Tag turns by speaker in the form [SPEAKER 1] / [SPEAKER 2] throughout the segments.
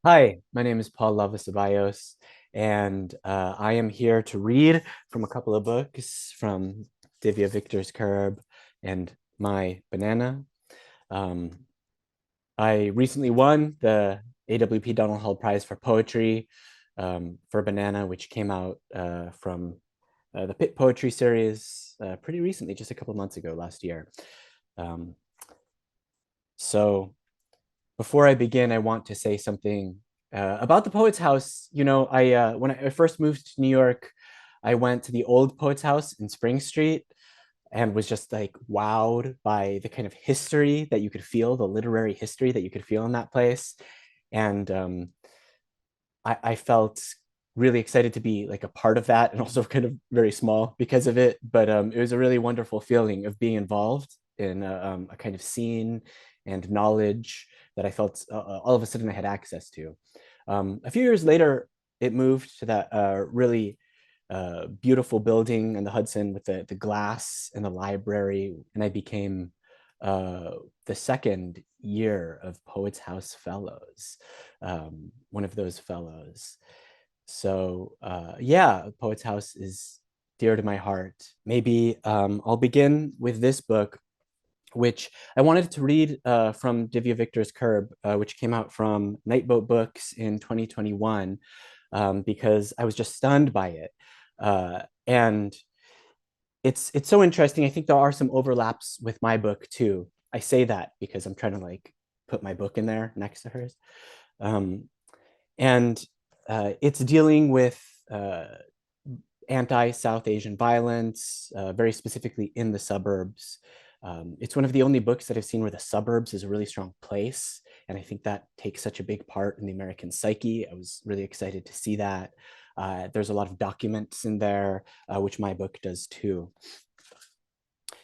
[SPEAKER 1] Hi, my name is Hlava Ceballos, and I am here to read from a couple of books from Divya Victor's Curb and My Banana. Um, I recently won the AWP Donald Hall Prize for Poetry for Banana, which came out from the Pit Poetry series pretty recently, just a couple months ago, last year. Um, so before I begin, I want to say something about the Poets House. I when I first moved to New York, I went to the old Poets House in Spring Street and was just like wowed by the kind of history that you could feel, the literary history that you could feel in that place. And I felt really excited to be like a part of that and also kind of very small because of it. But it was a really wonderful feeling of being involved in a kind of scene and knowledge that I felt all of a sudden I had access to. A few years later, it moved to that really beautiful building in the Hudson with the glass and the library. And I became uh, the second year of Poets House Fellows, one of those fellows. So yeah, Poets House is dear to my heart. Maybe I'll begin with this book, which I wanted to read from Divya Victor's Curb, which came out from Nightboat Books in 2021, because I was just stunned by it. And it's so interesting. I think there are some overlaps with my book too. I say that because I'm trying to like put my book in there next to hers. Um, and it's dealing with anti-South Asian violence, very specifically in the suburbs. It's one of the only books that I've seen where the suburbs is a really strong place. And I think that takes such a big part in the American psyche. I was really excited to see that. There's a lot of documents in there, which my book does too.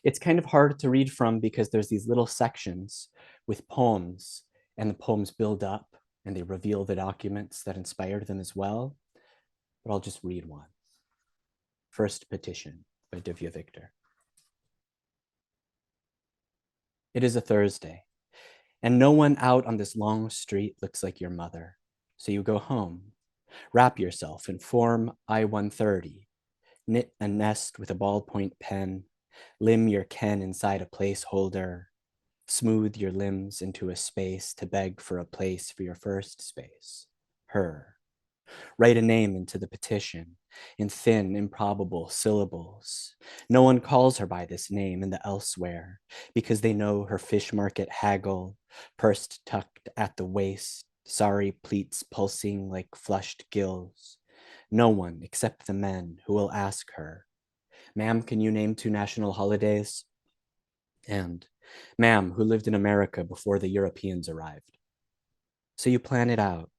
[SPEAKER 1] It's kind of hard to read from because there's these little sections with poems, and the poems build up and they reveal the documents that inspired them as well. But I'll just read one. First Petition by Divya Victor. It is a Thursday, and no one out on this long street looks like your mother. So you go home, wrap yourself in form I-130, knit a nest with a ballpoint pen, limn your ken inside a placeholder, smooth your limbs into a space to beg for a place for your first space, her. Write a name into the petition in thin, improbable syllables. No one calls her by this name in the elsewhere because they know her fish market haggle, pursed tucked at the waist, sorry pleats pulsing like flushed gills. No one except the men who will ask her, "Ma'am, can you name 2 national holidays?" And, "Ma'am, who lived in America before the Europeans arrived?" So you plan it out,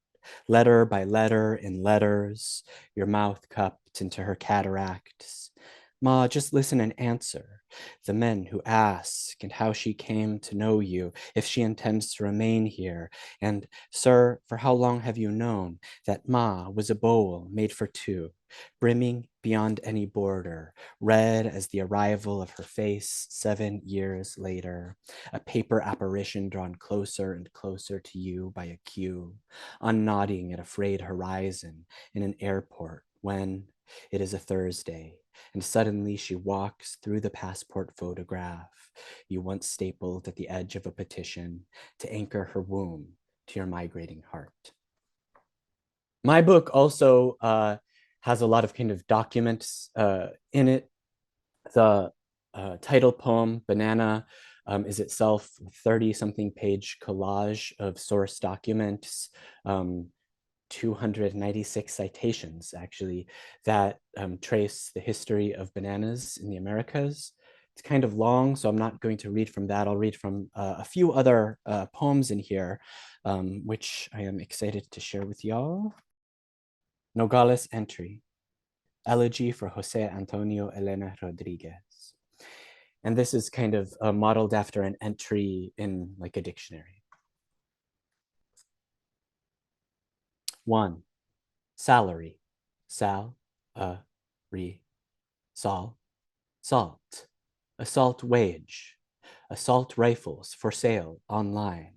[SPEAKER 1] letter by letter in letters, your mouth cupped into her cataracts. Ma, just listen and answer. The men who ask, and how she came to know you, if she intends to remain here. And, sir, for how long have you known that Ma was a bowl made for two, brimming beyond any border, red as the arrival of her face 7 years later, a paper apparition drawn closer and closer to you by a cue, unnodding at a frayed horizon in an airport when it is a Thursday, and suddenly she walks through the passport photograph you once stapled at the edge of a petition to anchor her womb to your migrating heart. My book also has a lot of kind of documents in it. The title poem, Banana, is itself a 30-something page collage of source documents, 296 citations, actually, that trace the history of bananas in the Americas. It's kind of long, so I'm not going to read from that. I'll read from a few other poems in here, which I am excited to share with y'all. Nogales Entry, Elegy for Jose Antonio Elena Rodriguez. And this is kind of modeled after an entry in like a dictionary. 1. Salary. Sal, re, sol, salt. Assault wage. Assault rifles for sale online.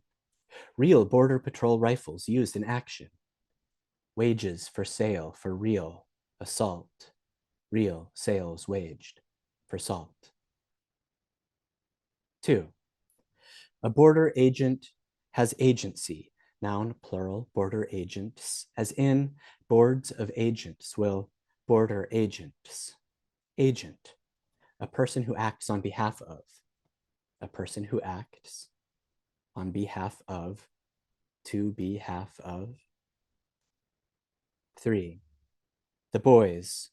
[SPEAKER 1] Real Border Patrol rifles used in action. Wages for sale for real assault. Real sales waged for salt. 2. A border agent has agency, noun plural, border agents, as in boards of agents will border agents. Agent, a person who acts on behalf of. A person who acts on behalf of, to behalf of. 3. The boys.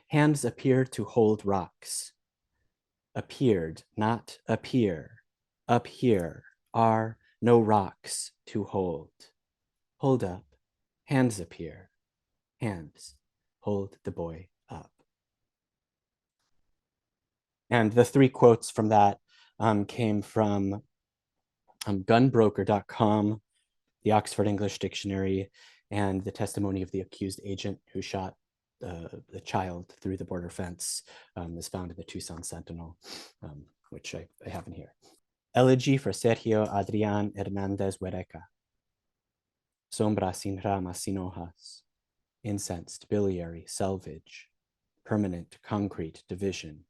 [SPEAKER 1] Hands appear to hold rocks. Appeared, not appear. Up here are no rocks to hold. Hold up. Hands appear. Hands. Hold the boy up. And the 3 quotes from that came from gunbroker.com, the Oxford English Dictionary, and the testimony of the accused agent who shot the child through the border fence is found in the Tucson Sentinel, which I have in here. Elegy for Sergio Adrián Hernández Huereca. Sombra sin ramas sin hojas. Incensed, biliary, selvage. Permanent, concrete division.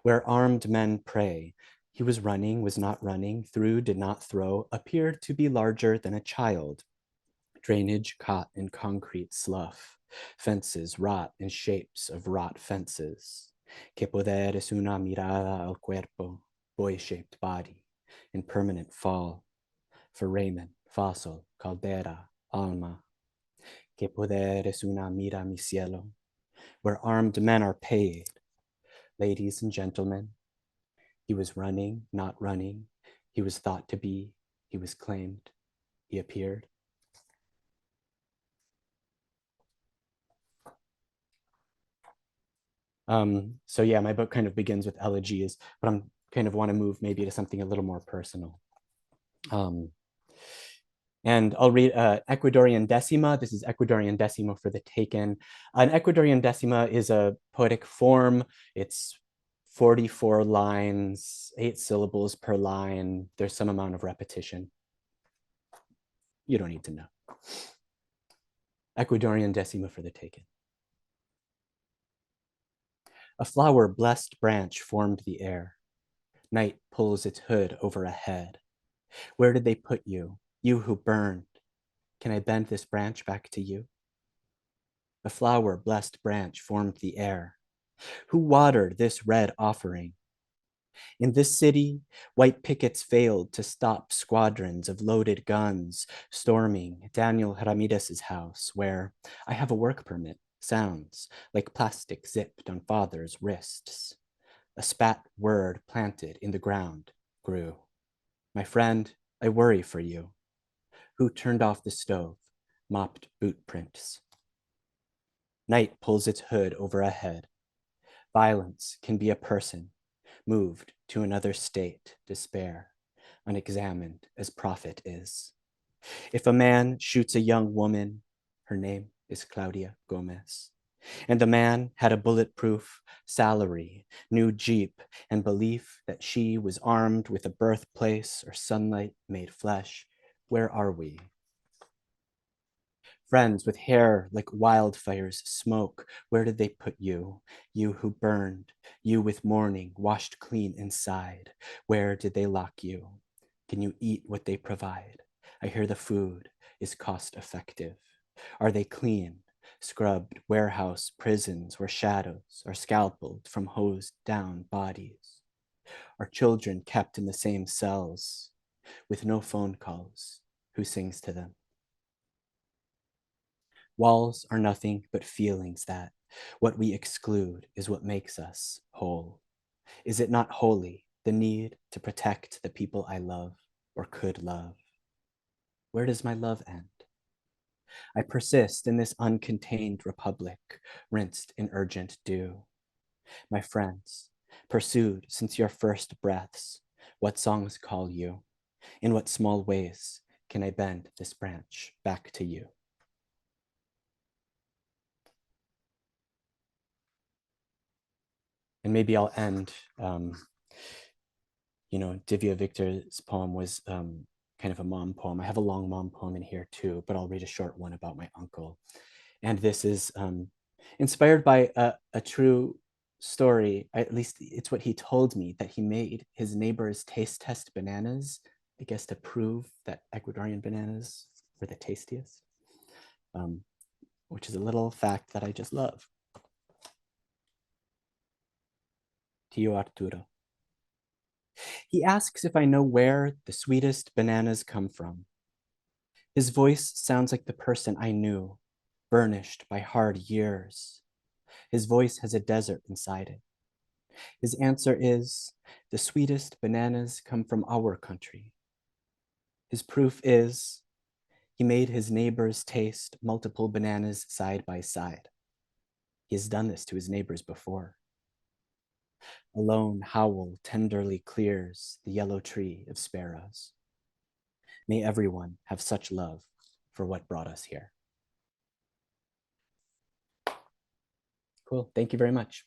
[SPEAKER 1] Where armed men pray, he was running, was not running, threw, did not throw, appeared to be larger than a child. Drainage caught in concrete slough. Fences rot in shapes of rot fences. Que poder es una mirada al cuerpo, boy-shaped body, in permanent fall. For Raymond, fossil, caldera, alma. Que poder es una mira mi cielo, where armed men are paid. Ladies and gentlemen, he was running, not running. He was thought to be. He was claimed. He appeared. So yeah, my book kind of begins with elegies, but I'm kind of want to move maybe to something a little more personal. And I'll read Ecuadorian Decima. This is Ecuadorian Decima for the taken. An Ecuadorian Decima is a poetic form. It's 44 lines, 8 syllables per line. There's some amount of repetition. You don't need to know. Ecuadorian Decima for the taken. A flower blessed branch formed the air. Night pulls its hood over a head. Where did they put you, you who burned? Can I bend this branch back to you? A flower blessed branch formed the air. Who watered this red offering? In this city, white pickets failed to stop squadrons of loaded guns storming Daniel Ramirez's house, where I have a work permit sounds like plastic zipped on father's wrists. A spat word planted in the ground grew. My friend, I worry for you. Who turned off the stove, mopped boot prints? Night pulls its hood over a head. Violence can be a person, moved to another state, despair, unexamined as profit is. If a man shoots a young woman, her name is Claudia Gomez, and the man had a bulletproof salary, new Jeep, and belief that she was armed with a birthplace or sunlight made flesh, where are we? Friends with hair like wildfire's smoke, where did they put you? You who burned, you with mourning, washed clean inside. Where did they lock you? Can you eat what they provide? I hear the food is cost effective. Are they clean? Scrubbed warehouse prisons where shadows are scalpeled from hosed down bodies? Are children kept in the same cells with no phone calls? Who sings to them? Walls are nothing but feelings that what we exclude is what makes us whole. Is it not holy, the need to protect the people I love or could love? Where does my love end? I persist in this uncontained republic, rinsed in urgent dew. My friends, pursued since your first breaths, what songs call you? In what small ways can I bend this branch back to you? And maybe I'll end, Divya Victor's poem was kind of a mom poem. I have a long mom poem in here too, but I'll read a short one about my uncle. And this is inspired by a true story. At least it's what he told me, that he made his neighbors taste test bananas, I guess to prove that Ecuadorian bananas were the tastiest, which is a little fact that I just love. Tio Arturo. He asks if I know where the sweetest bananas come from. His voice sounds like the person I knew, burnished by hard years. His voice has a desert inside it. His answer is, the sweetest bananas come from our country. His proof is, he made his neighbors taste multiple bananas side by side. He has done this to his neighbors before. A lone howl tenderly clears the yellow tree of sparrows. May everyone have such love for what brought us here. Cool. Thank you very much.